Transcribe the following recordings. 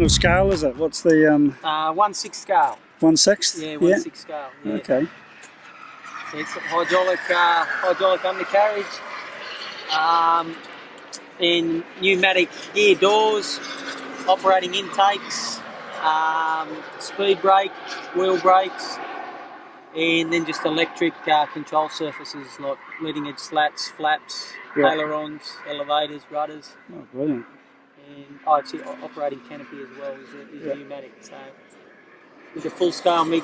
of scale is it? What's the 1/6 scale. 1/6? Yeah, 1/6 scale. Yeah. Okay. So it's hydraulic undercarriage. In pneumatic gear doors, operating intakes, speed brake, wheel brakes, and then just electric control surfaces like leading edge slats, flaps, ailerons, elevators, rudders. Oh, brilliant. And actually operating canopy as well is pneumatic. So with the full scale MiG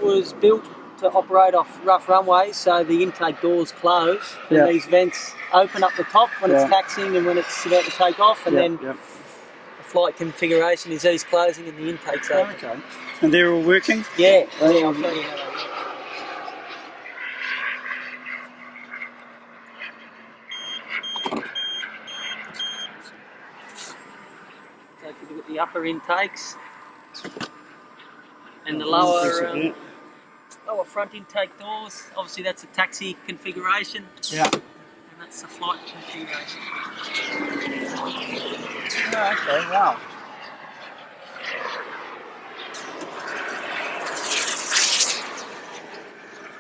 was built to operate off rough runways, so the intake doors close and these vents open up the top when it's taxiing and when it's about to take off, and then the flight configuration is these closing and the intake's open. Okay. And they're all working? Yeah, I'll show you how they work. So if you look at the upper intakes and the lower front intake doors, obviously that's a taxi configuration. Yeah. And that's the flight configuration. Oh, okay, wow.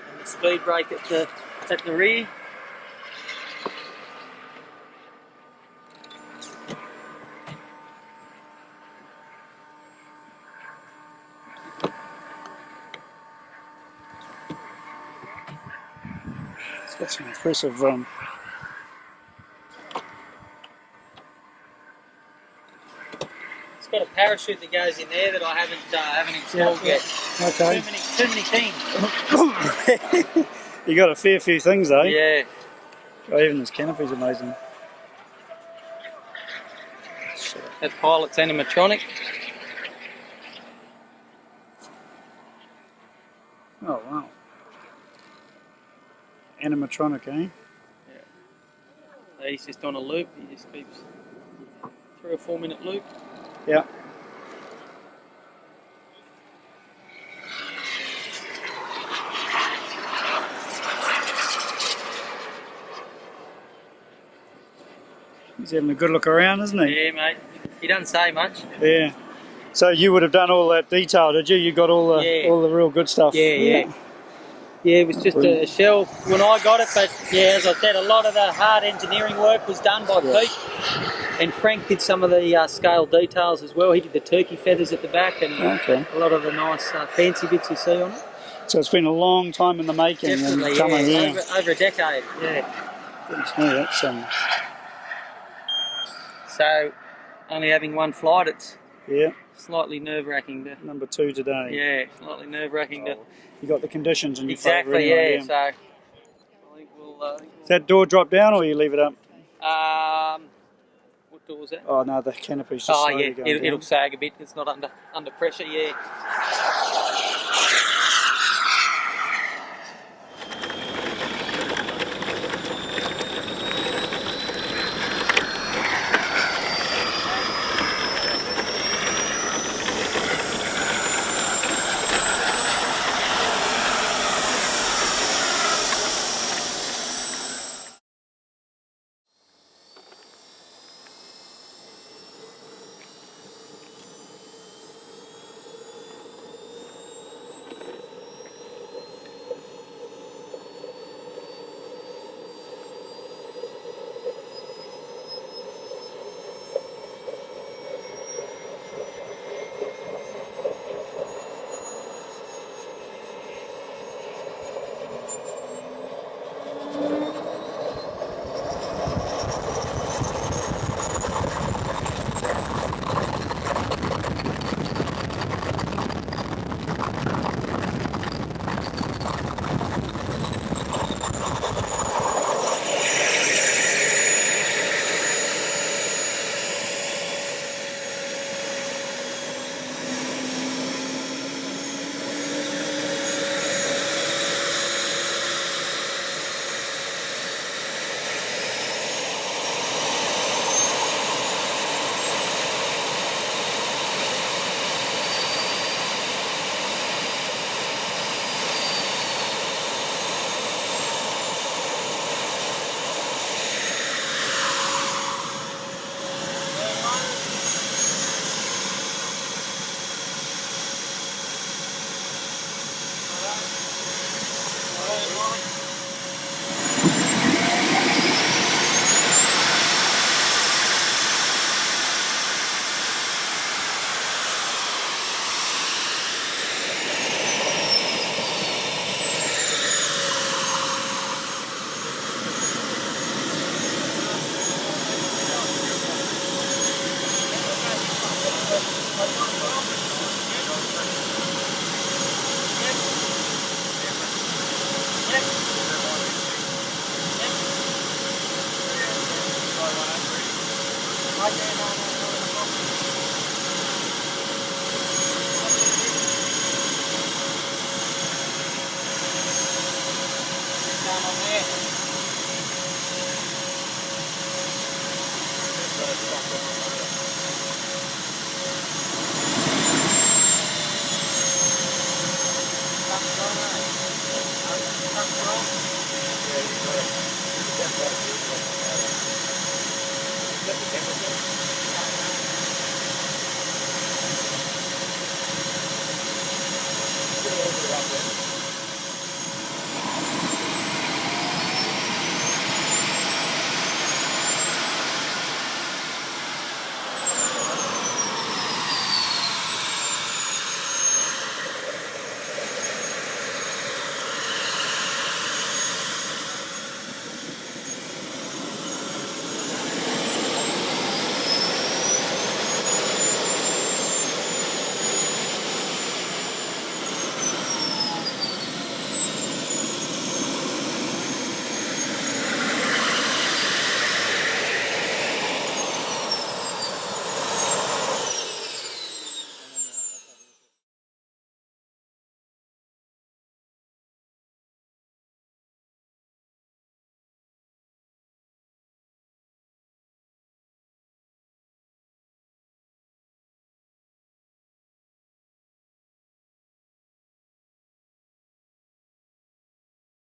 And the speed brake at the rear. It's got some impressive It's got a parachute that goes in there that I haven't installed yet. Okay. Too many things. You got a fair few things though. Yeah. Oh, even this canopy's amazing. That pilot's animatronic. Oh wow. Animatronic, eh? Yeah. So he's just on a loop. He just keeps 3 or 4 minute loop. Yeah. He's having a good look around, isn't he? Yeah, mate. He doesn't say much. Yeah. So you would have done all that detail, did you? You got all the real good stuff. Yeah. Yeah, it was just a shell when I got it, but yeah, as I said, a lot of the hard engineering work was done by Pete, and Frank did some of the scale details as well. He did the turkey feathers at the back and a lot of the nice fancy bits you see on it. So it's been a long time in the making. Definitely, and over a decade. Yeah. Goodness me, that's So, only having one flight, it's yeah. Slightly nerve-wracking. Number 2 today. Yeah, slightly nerve-wracking. You got the conditions in your exactly, favour anyway, yeah. So I think we'll. Does that door drop down or you leave it up? What door was that? Oh no, the canopy's just slowly going down. It'll sag a bit. It's not under pressure. Yeah. Is that the temperature?